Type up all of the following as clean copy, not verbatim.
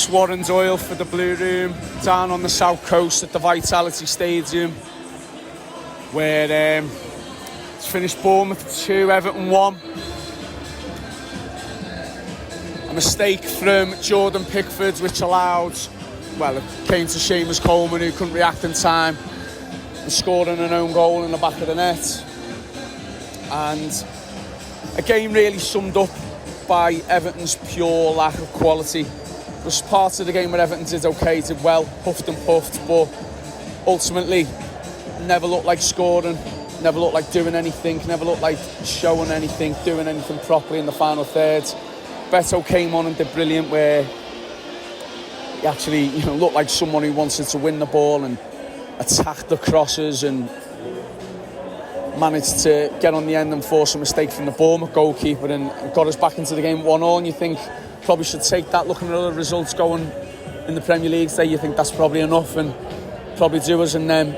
It's Warren Doyle for the Blue Room down on the south coast at the Vitality Stadium, where it's finished Bournemouth 2, Everton 1. A mistake from Jordan Pickford which allowed, it came to Seamus Coleman, who couldn't react in time and scoring an own goal in the back of the net. And a game really summed up by Everton's pure lack of quality. There was parts of the game where Everton did okay, did well, puffed and puffed, but ultimately never looked like scoring, never looked like doing anything, never looked like showing anything, doing anything properly in the final third. Beto came on and did brilliant, where he actually looked like someone who wanted to win the ball and attacked the crosses and managed to get on the end and force a mistake from the Bournemouth goalkeeper and got us back into the game 1-1. And you think probably should take that, looking at other results going in the Premier League today, you think that's probably enough and probably do us. And then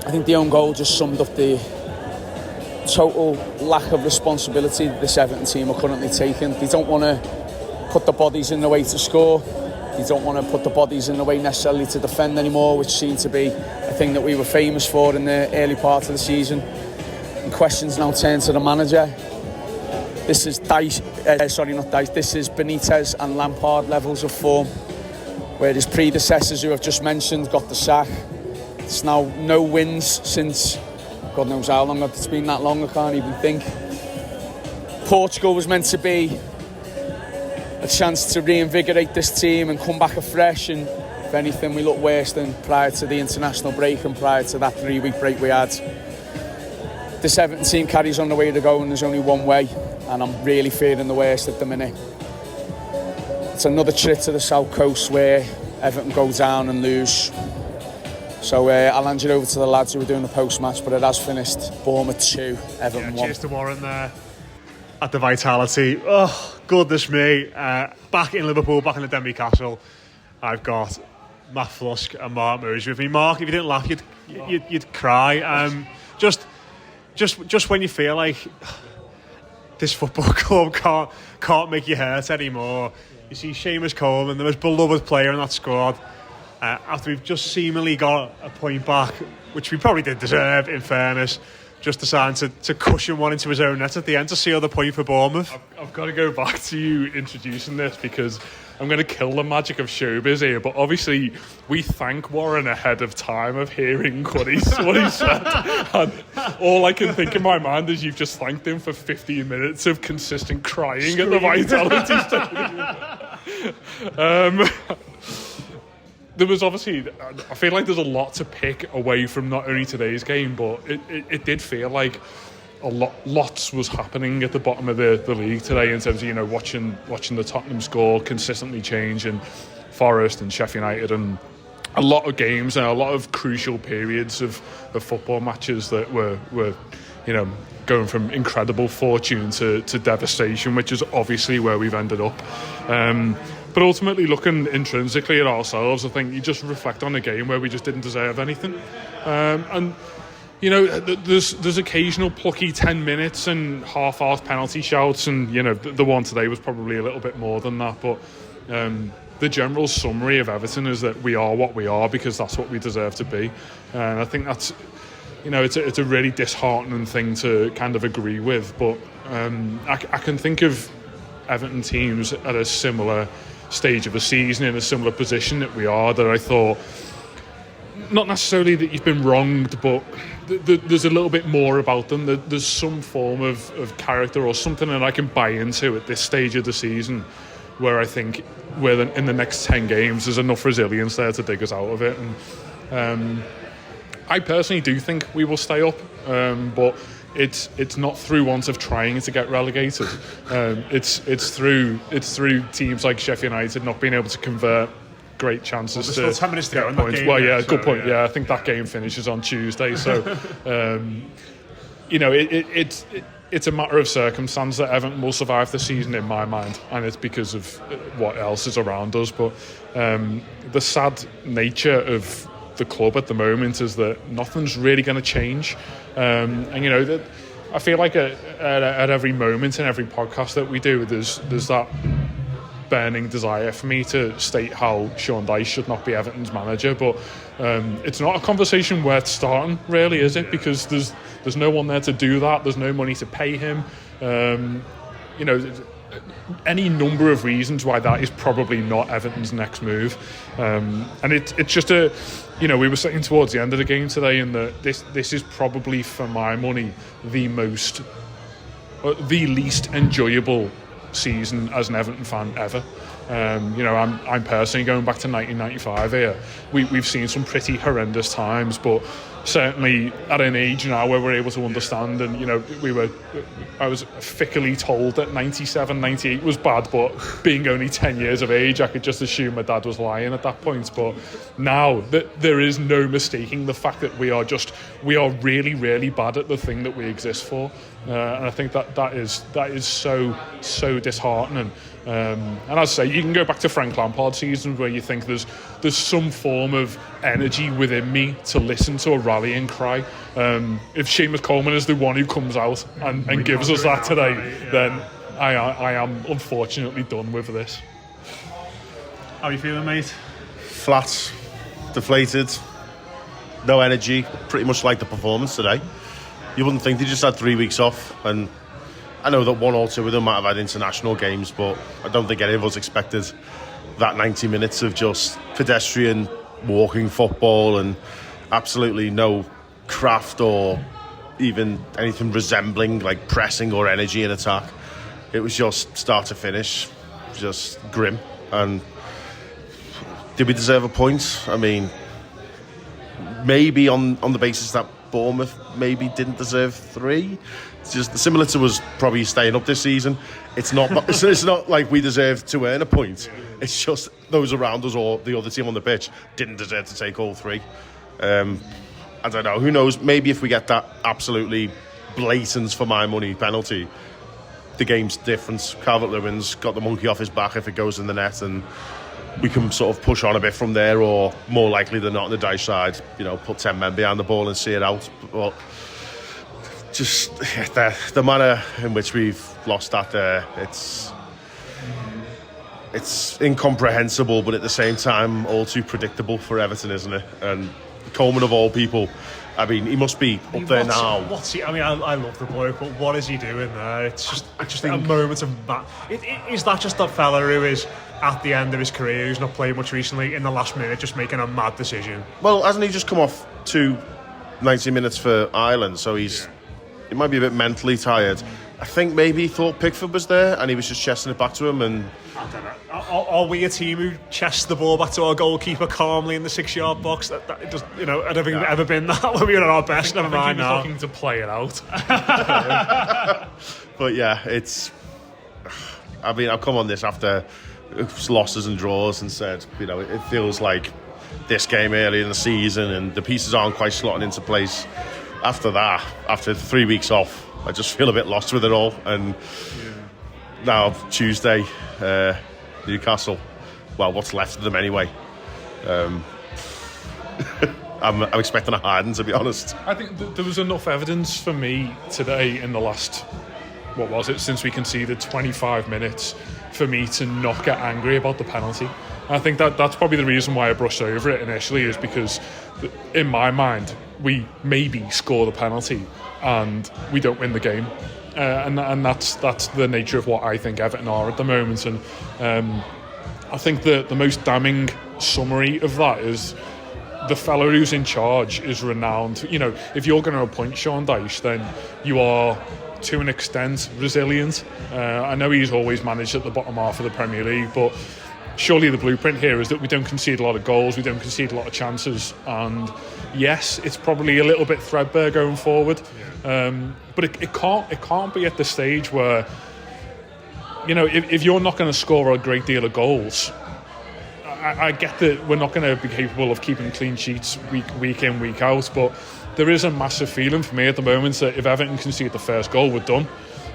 I think the own goal just summed up the total lack of responsibility this Everton team are currently taking. They don't want to put the bodies in the way to score. They don't want to put the bodies in the way necessarily to defend anymore, which seemed to be a thing that we were famous for in the early part of the season. And questions now turn to the manager. This is This is Benitez and Lampard levels of form, where his predecessors, who I've just mentioned, got the sack. It's now no wins since God knows how long. It's been that long, I can't even think. Portugal was meant to be a chance to reinvigorate this team and come back afresh, and if anything we look worse than prior to the international break and prior to that 3-week break we had. This Everton team carries on the way to go, and there's only one way, and I'm really fearing the worst at the minute. It's another trip to the south coast where Everton go down and lose. So I'll hand you over to the lads who are doing the post-match, but it has finished Bournemouth 2, Everton 1. Cheers to Warren there at the Vitality. Oh, goodness me. Back in Liverpool, back in the Denby Castle, I've got Matt Flusk and Mark Murray with me. Mark, if you didn't laugh, you'd cry. Just when you feel like this football club can't make you hurt anymore, you see Seamus Coleman, the most beloved player in that squad, after we've just seemingly got a point back, which we probably did deserve, in fairness, just decided to cushion one into his own net at the end to seal the point for Bournemouth. I've got to go back to you introducing this because I'm going to kill the magic of showbiz here, but obviously we thank Warren ahead of time of hearing what he said. And all I can think in my mind is you've just thanked him for 15 minutes of consistent crying at the Vitality Stadium. There was obviously, I feel like there's a lot to pick away from not only today's game, but it did feel like lots was happening at the bottom of the league today in terms of watching the Tottenham score consistently change, and Forest and Sheffield United, and a lot of games and a lot of crucial periods of football matches that were going from incredible fortune to devastation, which is obviously where we've ended up. But ultimately, looking intrinsically at ourselves, I think you just reflect on a game where we just didn't deserve anything. And there's occasional plucky 10 minutes and half-assed penalty shouts, and the one today was probably a little bit more than that. But the general summary of Everton is that we are what we are because that's what we deserve to be. And I think that's it's a really disheartening thing to kind of agree with. But I can think of Everton teams at a similar stage of a season in a similar position that we are, that I thought, not necessarily that you've been wronged, but there's a little bit more about them. There's some form of character or something that I can buy into at this stage of the season, where I think in the next 10 games there's enough resilience there to dig us out of it. And I personally do think we will stay up, but it's not through want of trying to get relegated. It's through teams like Sheffield United not being able to convert great chances to 10 minutes to go get points. Game, well, yeah, so, good point. Yeah, I think that game finishes on Tuesday. So, it's a matter of circumstance that Everton will survive the season in my mind, and it's because of what else is around us. But the sad nature of the club at the moment is that nothing's really going to change. I feel like at every moment in every podcast that we do, there's that burning desire for me to state how Sean Dyche should not be Everton's manager, but it's not a conversation worth starting, really, is it? Because there's no one there to do that. There's no money to pay him. Any number of reasons why that is probably not Everton's next move, and it's just we were saying towards the end of the game today, and this is probably, for my money, the least enjoyable season as an Everton fan ever. I'm personally going back to 1995 here. We've seen some pretty horrendous times, but certainly at an age now where we're able to understand, and I was fickly told that 97, 98 was bad, but being only 10 years of age, I could just assume my dad was lying at that point. But now there is no mistaking the fact that we are really, really bad at the thing that we exist for, and I think that is so disheartening. And as I say, you can go back to Frank Lampard's seasons where you think there's some form of energy within me to listen to a rallying cry. If Seamus Coleman is the one who comes out and gives us that today, then I am unfortunately done with this. How are you feeling, mate? Flat, deflated, no energy, pretty much like the performance today. You wouldn't think they just had 3 weeks off, and I know that one or two of them might have had international games, but I don't think any of us expected that 90 minutes of just pedestrian walking football and absolutely no craft or even anything resembling like pressing or energy in attack. It was just start to finish, just grim. And did we deserve a point? I mean, maybe on the basis that Bournemouth maybe didn't deserve 3. It's just similar to us probably staying up this season. It's not it's not like we deserve to earn a point. It's just those around us or the other team on the pitch didn't deserve to take all 3. I don't know. Who knows? Maybe if we get that absolutely blatant, for my money, penalty, the game's different. Calvert-Lewin's got the monkey off his back if it goes in the net, and we can sort of push on a bit from there, or more likely than not on the Dyche side, put 10 men behind the ball and see it out. But just the manner in which we've lost that there, it's incomprehensible, but at the same time all too predictable for Everton, isn't it? And Coleman, of all people, I mean, he must be up there now. What's he? I mean, I love the bloke, but what is he doing there? It's just a moment of is that just that fella who is at the end of his career, who's not played much recently, in the last minute just making a mad decision? Well, hasn't he just come off 90 minutes for Ireland? So he might be a bit mentally tired. I think maybe he thought Pickford was there and he was just chesting it back to him. And I don't know. Are we a team who chests the ball back to our goalkeeper calmly in the 6-yard box? That it just, I don't think we've ever been that when we were at our best. Never mind now. Looking to play it out. But yeah, I mean, I've come on this after losses and draws and said, it feels like this game early in the season and the pieces aren't quite slotting into place. After that, after 3 weeks off, I just feel a bit lost with it all. And now Tuesday, Newcastle. Well, what's left of them anyway? I'm expecting a harden, to be honest. I think there was enough evidence for me today in the last, since we conceded 25 minutes, for me to not get angry about the penalty. I think that's probably the reason why I brushed over it initially, is because in my mind we maybe score the penalty and we don't win the game, and that's the nature of what I think Everton are at the moment. And I think the most damning summary of that is the fellow who's in charge is renowned. If you're going to appoint Sean Dyche, then you are, to an extent, resilient. I know he's always managed at the bottom half of the Premier League, but surely the blueprint here is that we don't concede a lot of goals, we don't concede a lot of chances, and yes, it's probably a little bit threadbare going forward, but it can't be at the stage where, if you're not going to score a great deal of goals, I get that we're not going to be capable of keeping clean sheets week in, week out, but there is a massive feeling for me at the moment that if Everton concede the first goal, we're done.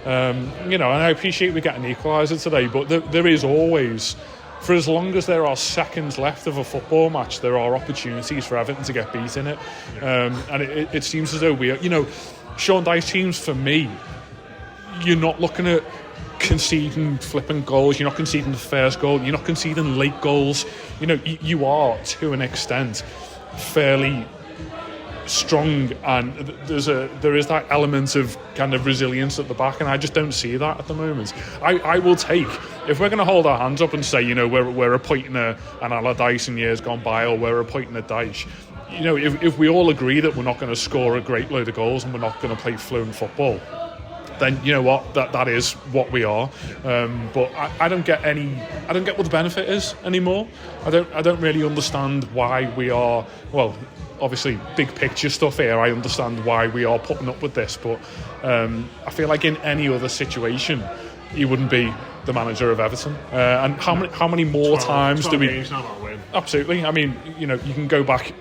And I appreciate we get an equaliser today, but there is always, for as long as there are seconds left of a football match, there are opportunities for Everton to get beat in it. And it seems as though Sean Dyche teams, for me, you're not looking at conceding flippant goals, you're not conceding the first goal, you're not conceding late goals. You know, you are, to an extent, fairly strong, and there is that element of kind of resilience at the back, and I just don't see that at the moment. I will take, if we're going to hold our hands up and say, you know, we're appointing an Allardyce in years gone by, or we're appointing a Dyche, you know, if we all agree that we're not going to score a great load of goals and we're not going to play fluent football, then you know what, that is what we are. But I don't get what the benefit is anymore. I don't really understand why we are, well, obviously big picture stuff here, I understand why we are putting up with this, but I feel like in any other situation he wouldn't be the manager of Everton. And how many more times do we? Absolutely. I mean, you know, you can go back,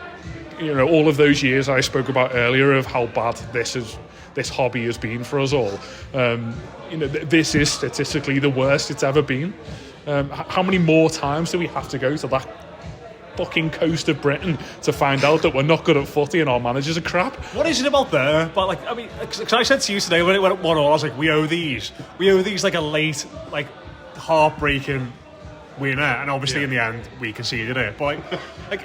you know, all of those years I spoke about earlier of how bad this hobby has been for us all. You know, this is statistically the worst it's ever been. How many more times do we have to go to that fucking coast of Britain to find out that we're not good at footy and our managers are crap? What is it about there? But like, I mean, because I said to you today when it went at 1-1, I was like, we owe these like a late, like heartbreaking winner, and obviously in the end we conceded it. But like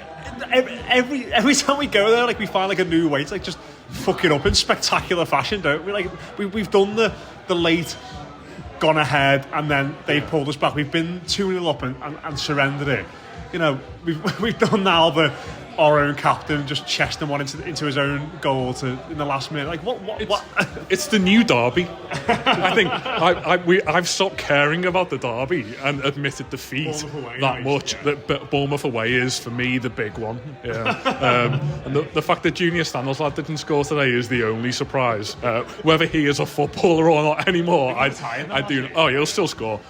every time we go there, like we find like a new way to like just fuck it up in spectacular fashion, don't we? Like we've done the late, gone ahead, and then they pulled us back. We've been 2-0 up and surrendered it. You know, we've done now our own captain just chesting one into his own goal in the last minute. Like what? It's the new derby. I think I've stopped caring about the derby and admitted defeat away, that much. Yeah. That Bournemouth away is for me the big one. Yeah. And the fact that Junior Stanley's lad didn't score today is the only surprise. Whether he is a footballer or not anymore, I do. Oh, he'll still score.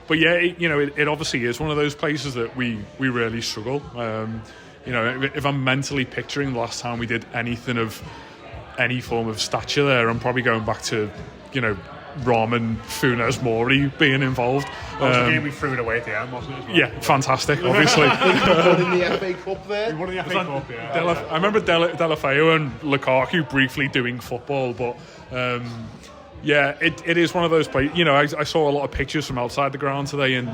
But yeah, it obviously is one of those places that we really struggle. You know, if I'm mentally picturing the last time we did anything of any form of stature there, I'm probably going back to, you know, Rom and Funes Mori being involved. That was the game we threw it away at the end, wasn't it? Yeah, fantastic, obviously. Won in the FA Cup there. We won in the FA Cup, yeah. I remember Delafeu and Lukaku briefly doing football, but yeah, it is one of those places. You know, I saw a lot of pictures from outside the ground today, and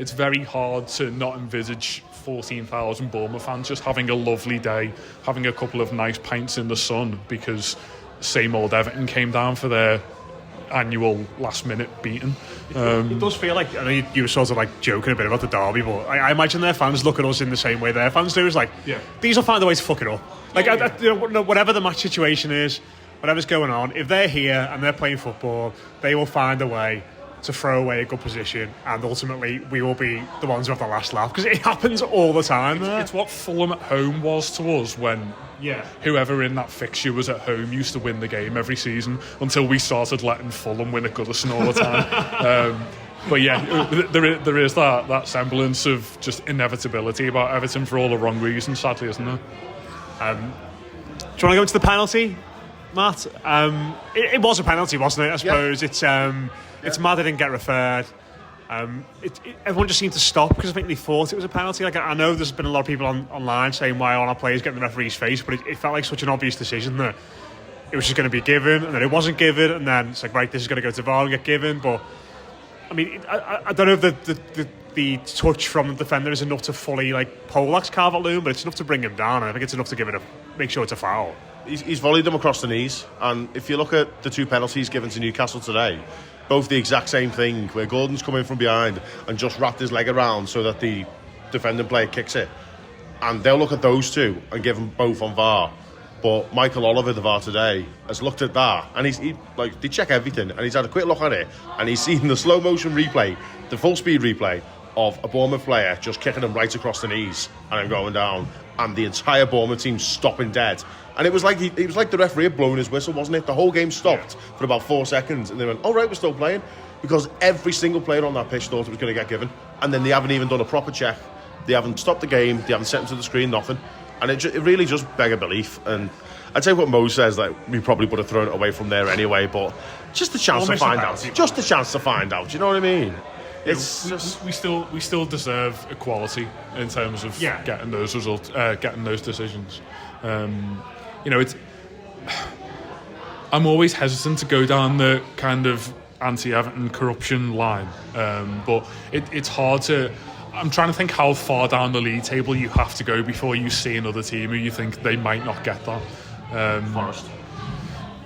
it's very hard to not envisage 14,000 Bournemouth fans just having a lovely day, having a couple of nice pints in the sun, because same old Everton came down for their annual last-minute beating. It does feel like, I know you were sort of like joking a bit about the derby, but I imagine their fans look at us in the same way their fans do. It's like, these will find a way to fuck it up. Like, you know, whatever the match situation is, whatever's going on, if they're here and they're playing football, they will find a way to throw away a good position, and ultimately we will be the ones who have the last laugh, because it happens all the time. It's what Fulham at home was to us when whoever in that fixture was at home used to win the game every season, until we started letting Fulham win at Goodison all the time. But yeah, there is that semblance of just inevitability about Everton for all the wrong reasons, sadly, isn't there? Do you want to go into the penalty, Matt? It was a penalty, wasn't it? I suppose it's mad they didn't get referred. Everyone just seemed to stop because I think they thought it was a penalty. Like, I know there's been a lot of people online saying why aren't our players getting the referee's face, but it felt like such an obvious decision that it was just going to be given, and then it wasn't given, and then it's like, right, this is going to go to VAR and get given. But I mean, I don't know if the touch from the defender is enough to fully like poleaxe Calvert-Lewin, but it's enough to bring him down, and I think it's enough to make sure it's a foul. He's volleyed them across the knees, and if you look at the two penalties given to Newcastle today, both the exact same thing, where Gordon's come in from behind and just wrapped his leg around so that the defending player kicks it. And they'll look at those two and give them both on VAR. But Michael Oliver, the VAR today, has looked at that, and they check everything, and he's had a quick look at it, and he's seen the slow motion replay, the full speed replay of a Bournemouth player just kicking him right across the knees and then going down, and the entire Bournemouth team stopping dead. And it was like the referee had blown his whistle, wasn't it? The whole game stopped for about 4 seconds, and they went, all right, we're still playing, because every single player on that pitch thought it was going to get given, and then they haven't even done a proper check. They haven't stopped the game, they haven't sent him to the screen, nothing. And it really just begged belief. And I'd say what Mo says, that we probably would have thrown it away from there anyway, but just a chance to find out. Just a chance to find out, you know what I mean? It's just... we still deserve equality in terms of getting those results, getting those decisions. You know, I'm always hesitant to go down the kind of anti-Everton corruption line, but it's hard to. I'm trying to think how far down the league table you have to go before you see another team who you think they might not get that. Forest.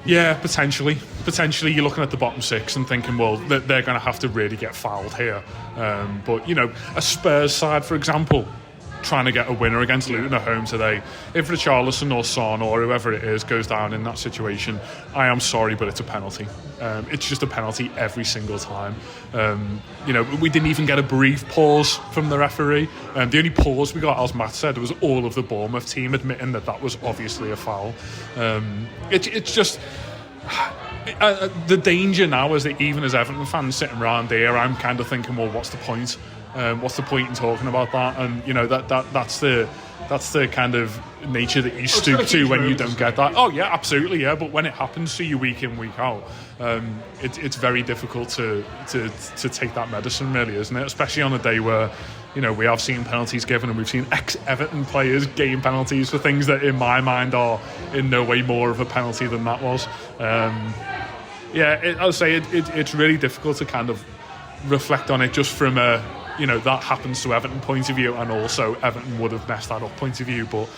Yeah, potentially. Potentially, you're looking at the bottom six and thinking, well, they're going to have to really get fouled here. But, a Spurs side, for example, trying to get a winner against Luton at home today. If Richarlison or Son or whoever it is goes down in that situation, I am sorry, but it's a penalty. It's just a penalty every single time. We didn't even get a brief pause from the referee. The only pause we got, as Matt said, was all of the Bournemouth team admitting that was obviously a foul. It's just... the danger now is that even as Everton fans sitting around here, I'm kind of thinking, well, what's the point? What's the point in talking about that? And that's the kind of nature that you stoop to when you don't get that. Oh yeah, absolutely, yeah. But when it happens to you week in, week out, it's very difficult to take that medicine, really, isn't it? Especially on a day where we have seen penalties given, and we've seen ex-Everton players gain penalties for things that, in my mind, are in no way more of a penalty than that was. I'll say it's really difficult to kind of reflect on it just from a that happens to Everton point of view, and also Everton would have messed that up point of view. But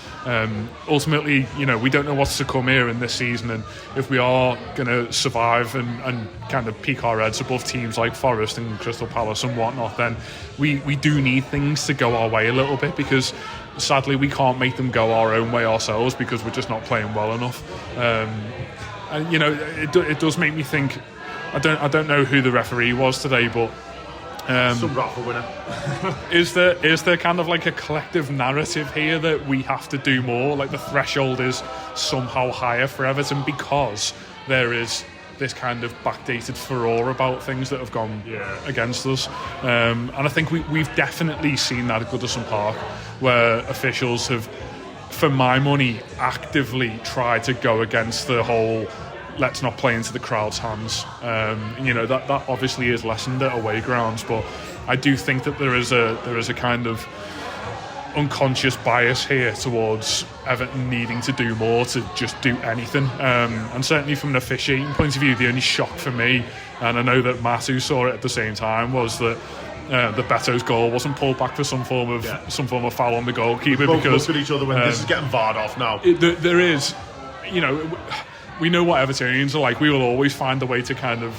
ultimately, we don't know what's to come here in this season, and if we are going to survive and kind of peak our heads above teams like Forest and Crystal Palace and whatnot, then we do need things to go our way a little bit, because sadly we can't make them go our own way ourselves because we're just not playing well enough. And it does make me think. I don't know who the referee was today, but. Some raffle winner. Is there kind of like a collective narrative here that we have to do more? Like the threshold is somehow higher for Everton because there is this kind of backdated furore about things that have gone against us. And I think we've definitely seen that at Goodison Park, where officials have, for my money, actively tried to go against the whole let's not play into the crowd's hands. That obviously is lessened at away grounds, but I do think that there is a kind of unconscious bias here towards Everton needing to do more to just do anything. And certainly from an officiating point of view, the only shock for me, and I know that Matthew saw it at the same time, was that the Beto's goal wasn't pulled back for some form of foul on the goalkeeper. Both because look at each other when this is getting VAR'd off now. There is, we know what Evertonians are like. We will always find a way to kind of,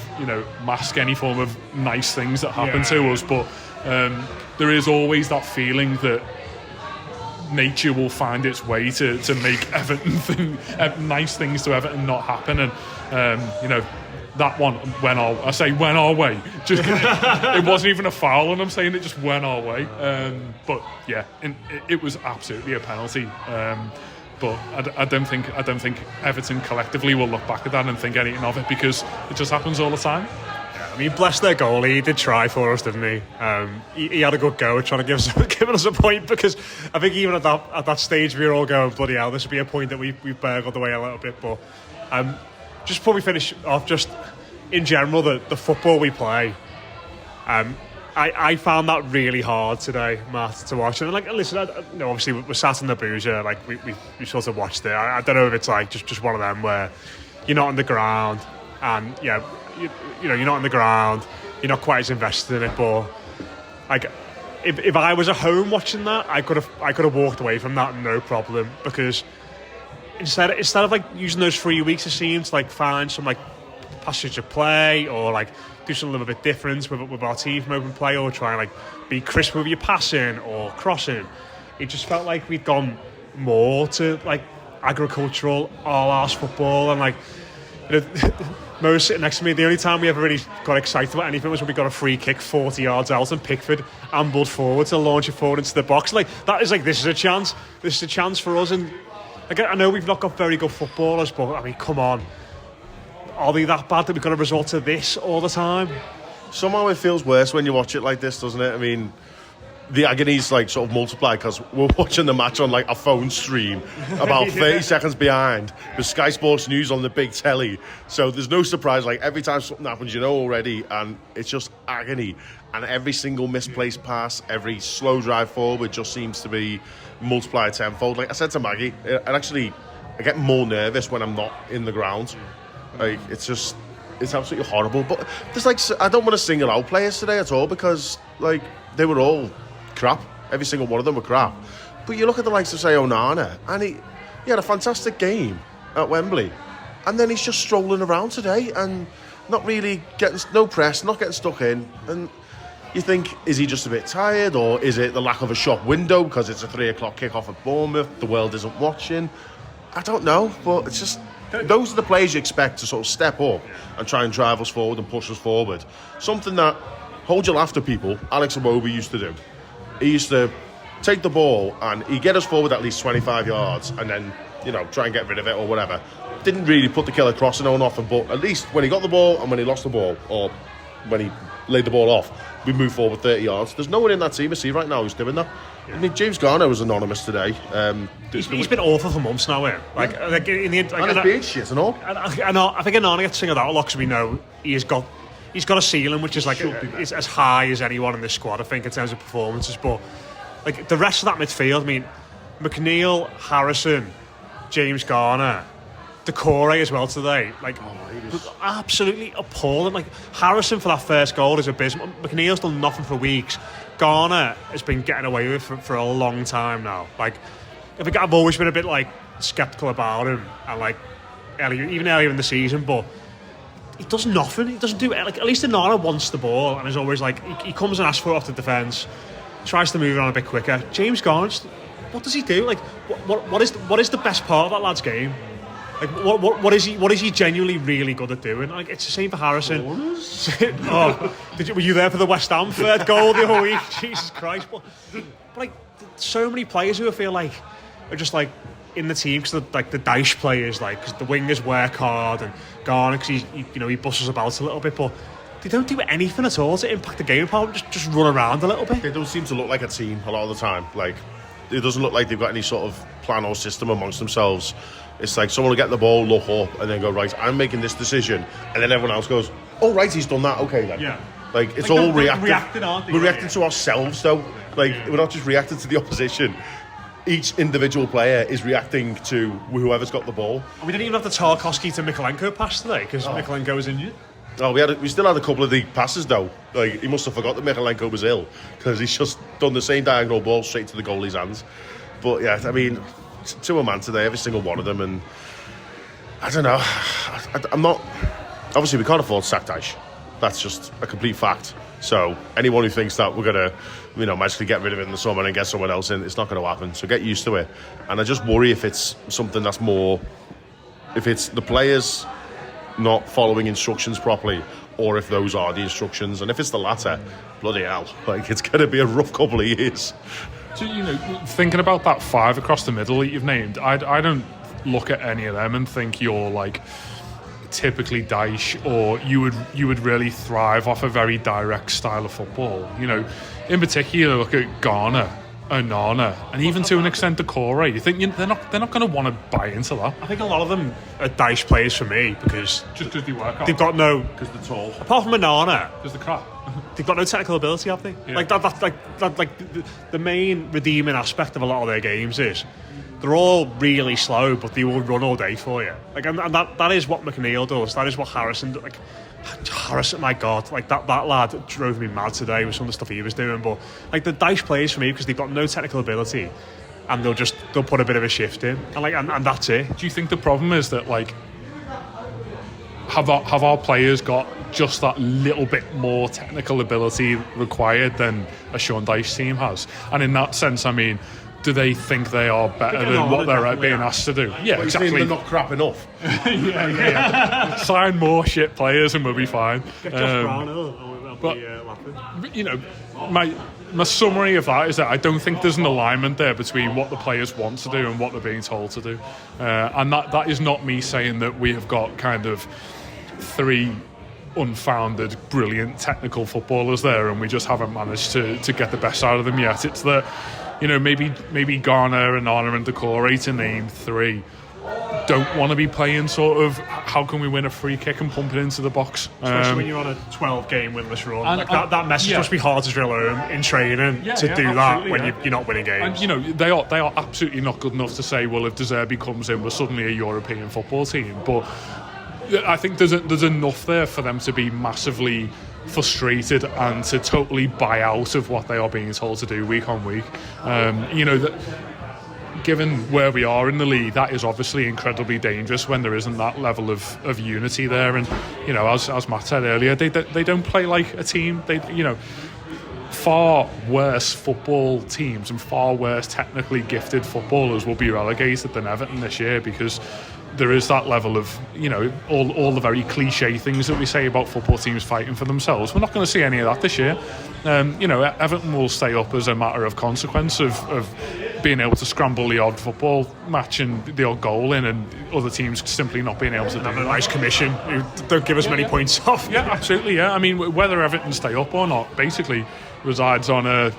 mask any form of nice things that happen to us. But there is always that feeling that nature will find its way to make nice things to Everton not happen. And, that one went our way. Just, it wasn't even a foul, and I'm saying it just went our way. But yeah, it was absolutely a penalty. But I don't think Everton collectively will look back at that and think anything of it, because it just happens all the time. Yeah, I mean, bless their goalie. He did try for us, didn't he? He had a good go at trying to giving us a point, because I think even at that stage we were all going, bloody hell, this would be a point that we've burgled away a little bit. But just before we finish off, just in general, the football we play, I found that really hard today, Matt, to watch. And listen, obviously we're sat in the boozer, we sort of watched it. I don't know if it's like just one of them where you're not on the ground, and you're not on the ground, you're not quite as invested in it. But if I was at home watching that, I could have walked away from that no problem, because instead of using those 3 weeks, it seems to find some passage of play, or do something a little bit different with our team from open play, or try and be crisp with your passing or crossing. It just felt like we'd gone more to agricultural all-arse football, and Mo's sitting next to me. The only time we ever really got excited about anything was when we got a free kick 40 yards out and Pickford ambled forward to launch it forward into the box. That is this is a chance for us. And again, I know we've not got very good footballers, but I mean, come on. Are they that bad that we've got to resort to this all the time? Somehow it feels worse when you watch it like this, doesn't it? I mean, the agonies sort of multiply, because we're watching the match on a phone stream about 30 seconds behind, with Sky Sports News on the big telly. So there's no surprise. Every time something happens, already, and it's just agony. And every single misplaced pass, every slow drive forward just seems to be multiplied tenfold. Like I said to Maggie, I get more nervous when I'm not in the ground. It's it's absolutely horrible. But there's like, I don't want to single out players today at all because like they were all crap. Every single one of them were crap. But you look at the likes of say Onana, and he had a fantastic game at Wembley, and then he's just strolling around today and not really getting no press, not getting stuck in. And you think, is he just a bit tired, or is it the lack of a shop window because it's a 3 o'clock kickoff at Bournemouth? The world isn't watching. I don't know, but it's just those are the players you expect to sort of step up and try and drive us forward and push us forward. Something that, hold your laughter people, Alex Iwobi used to do. He used to take the ball and he'd get us forward at least 25 yards and then, try and get rid of it or whatever. Didn't really put the killer crossing on often, but at least when he got the ball and when he lost the ball, or when he laid the ball off, we moved forward 30 yards. There's no one in that team I see right now who's doing that. I mean, James Garner was anonymous today. He's been awful for months now, in the end, and his beard shit and all. I think Onana gets singled out a lot because we know he's got a ceiling which is is as high as anyone in this squad, I think, in terms of performances. But like the rest of that midfield, I mean, McNeil, Harrison, James Garner, Decore as well today, absolutely appalling. Like Harrison for that first goal is abysmal. McNeil's done nothing for weeks. Garner has been getting away with it for a long time now. Like, I think I've always been a bit sceptical about him, and even earlier in the season, but he does nothing. He doesn't do it. At least Onana wants the ball and is always he comes and asks for it off the defence, tries to move it on a bit quicker. James Garner, what does he do? What is the best part of that lad's game? What is he genuinely really good at doing? It's the same for Harrison. Were you there for the West Ham third goal the other week? Jesus Christ! But so many players who I feel are just in the team because the Dyche players, because the wingers work hard, and Garner because he busts about a little bit, but they don't do anything at all to impact the game. Apart from just run around a little bit. They don't seem to look like a team a lot of the time. It doesn't look like they've got any sort of plan or system amongst themselves. It's like someone will get the ball, look up, and then go, right, I'm making this decision. And then everyone else goes, oh, right, he's done that. Okay, then. Yeah. It's all reactive. We're reacting to ourselves, though. We're not just reacting to the opposition. Each individual player is reacting to whoever's got the ball. And we didn't even have the Tarkowski to Mikolenko pass today, because Mikolenko was injured. Oh, we still had a couple of the passes, though. He must have forgot that Mikolenko was ill, because he's just done the same diagonal ball straight to the goalie's hands. But, yeah, I mean, to a man today, every single one of them, and I don't know. I'm not... Obviously, we can't afford to sack Dyche. That's just a complete fact. So, anyone who thinks that we're going to, magically get rid of it in the summer and get someone else in, it's not going to happen. So, get used to it. And I just worry if it's something that's more... If it's the players not following instructions properly, or if those are the instructions. And if it's the latter, bloody hell, it's going to be a rough couple of years. So, thinking about that five across the middle that you've named, I don't look at any of them and think you're typically Dyche, or you would really thrive off a very direct style of football. In particular, look at Garner, Onana, and even to an extent Decore. You think they're not going to want to buy into that? I think a lot of them are Dyche players for me because they work hard. They've got no, because they're tall. Apart from Onana, because they're crap. They've got no technical ability, have they? Yeah. The main redeeming aspect of a lot of their games is they're all really slow, but they will run all day for you. And that is what McNeil does. That is what Harrison does. Harrison, my God, that lad drove me mad today with some of the stuff he was doing. But the Dyche plays for me because they've got no technical ability, and they'll put a bit of a shift in, and that's it. Do you think the problem is that have our players got just that little bit more technical ability required than a Sean Dyche team has? And in that sense, I mean, do they think they are better than what they're being asked to do? Yeah, exactly. They're not crap enough. yeah. Sign more shit players and we'll be fine. Get Josh Brown, I'll be laughing. My summary of that is that I don't think there's an alignment there between what the players want to do and what they're being told to do. And that is not me saying that we have got kind of three unfounded, brilliant technical footballers there and we just haven't managed to get the best out of them yet. It's that, maybe Garner and Onana and Decore, to name three, don't want to be playing sort of how can we win a free kick and pump it into the box. Especially when you're on a 12-game winless run. That message must be hard to drill home in training to do that when you're not winning games. And, they are absolutely not good enough to say, well, if De Zerbi comes in, we're suddenly a European football team. But I think there's enough there for them to be massively frustrated and to totally buy out of what they are being told to do week on week. That given where we are in the league, that is obviously incredibly dangerous when there isn't that level of unity there. And as Matt said earlier, they don't play like a team. Far worse football teams and far worse technically gifted footballers will be relegated than Everton this year, because there is that level of, all the very cliche things that we say about football teams fighting for themselves. We're not going to see any of that this year. Everton will stay up as a matter of consequence of being able to scramble the odd football match and the odd goal in, and other teams simply not being able to do a nice commission who don't give us many points off. Yeah, absolutely, yeah. I mean, whether Everton stay up or not basically resides on a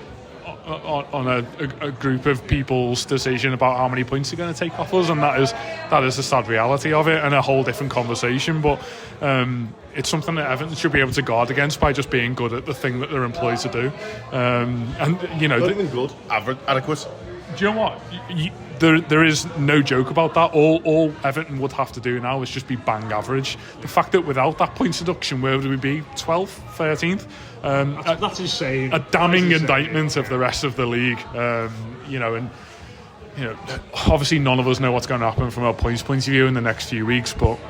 group of people's decision about how many points they're going to take off us, and that is the sad reality of it, and a whole different conversation. But it's something that Everton should be able to guard against by just being good at the thing that they're employed to do. Not even good, adequate. Do you know what? There is no joke about that. All Everton would have to do now is just be bang average. The fact that without that points deduction, where would we be? 12th, 13th? That's insane. A damning indictment of the rest of the league. Obviously none of us know what's going to happen from a points point of view in the next few weeks, but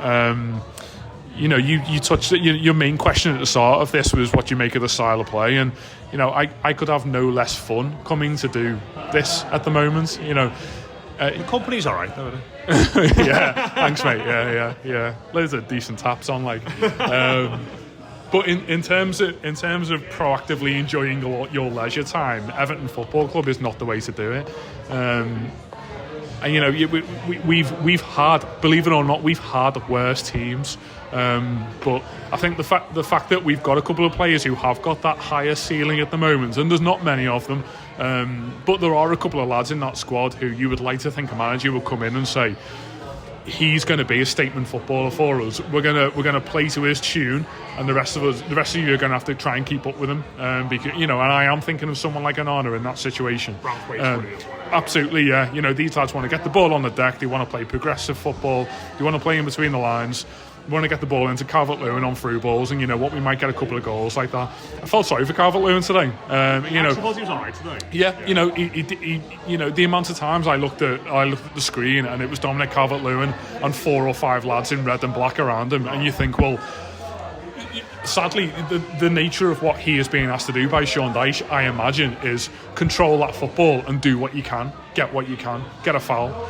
you touched it. Your main question at the start of this was what you make of the style of play, and I could have no less fun coming to do this at the moment. The company's all right, though, isn't it? Yeah, thanks, mate. Yeah. Loads of decent taps on, like. But in terms of proactively enjoying your leisure time, Everton Football Club is not the way to do it. We've had, believe it or not, we've had worse teams. But I think the fact that we've got a couple of players who have got that higher ceiling at the moment, and there's not many of them, but there are a couple of lads in that squad who you would like to think a manager will come in and say, he's going to be a statement footballer for us. We're gonna play to his tune, and the rest of you are going to have to try and keep up with him. Because and I am thinking of someone like Onana in that situation. Absolutely, yeah. These lads want to get the ball on the deck. They want to play progressive football. They want to play in between the lines. We want to get the ball into Calvert-Lewin on through balls, and we might get a couple of goals like that. I felt sorry for Calvert-Lewin today. I suppose he was alright today. Yeah, he the amount of times I looked at the screen and it was Dominic Calvert-Lewin and 4 or 5 lads in red and black around him, and you think, well, sadly, the nature of what he is being asked to do by Sean Dyche, I imagine, is control that football and do what you can, get what you can, get a foul.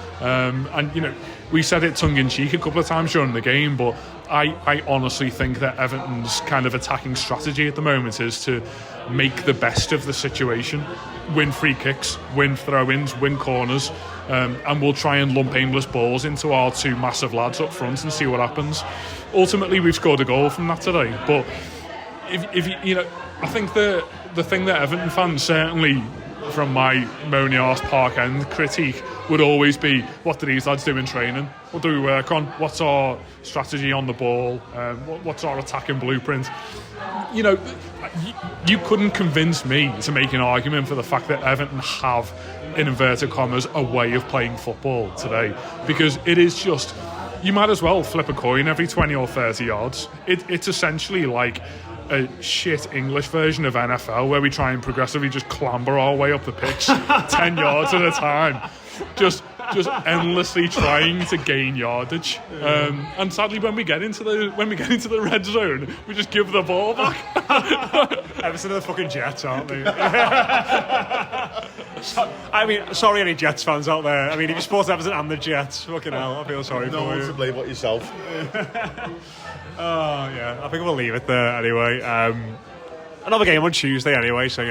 We said it tongue-in-cheek a couple of times during the game, but I honestly think that Everton's kind of attacking strategy at the moment is to make the best of the situation, win free kicks, win throw-ins, win corners, and we'll try and lump aimless balls into our 2 massive lads up front and see what happens. Ultimately, we've scored a goal from that today, but if I think the thing that Everton fans, certainly from my moany arse Park End critique, would always be, what do these lads do in training? What do we work on? What's our strategy on the ball? What's our attacking blueprint? You couldn't convince me to make an argument for the fact that Everton have, in inverted commas, a way of playing football today, because it is just, you might as well flip a coin every 20 or 30 yards. It's essentially like a shit English version of NFL, where we try and progressively just clamber our way up the pitch 10 yards at a time, just endlessly trying to gain yardage. And sadly, when we get into the red zone, we just give the ball back. Everton are the fucking Jets, aren't they? Sorry any Jets fans out there. If you support Everton and the Jets, fucking hell, I feel sorry for you. No one to blame but yourself. Oh yeah, I think we'll leave it there anyway. Another game on Tuesday anyway, so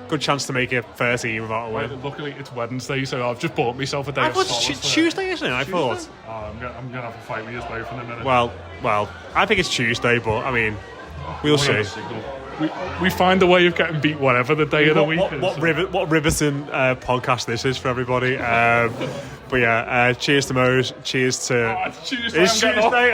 good chance to make it 13 without a win. Luckily it's Wednesday, so I've just bought myself a day of solace. It's Tuesday, isn't it? I thought. Oh, I'm gonna have a fight with you both in a minute. Well, I think it's Tuesday, but we'll see. We find a way of getting beat whatever the day of the week is. What riveting podcast this is for everybody. But yeah, cheers to Mose. Cheers to. It's Tuesday. It's Tuesday.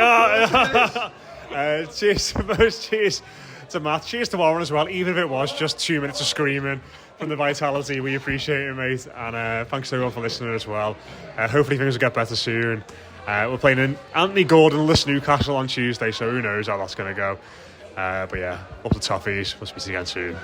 Cheers to Mose. Cheers to Matt. Cheers to Warren as well. Even if it was just 2 minutes of screaming from the Vitality, we appreciate it, mate. And thanks to everyone for listening as well. Hopefully things will get better soon. We're playing in Anthony Gordon-less Newcastle on Tuesday, so who knows how that's going to go. But yeah, up to toughies. We'll speak to you again soon.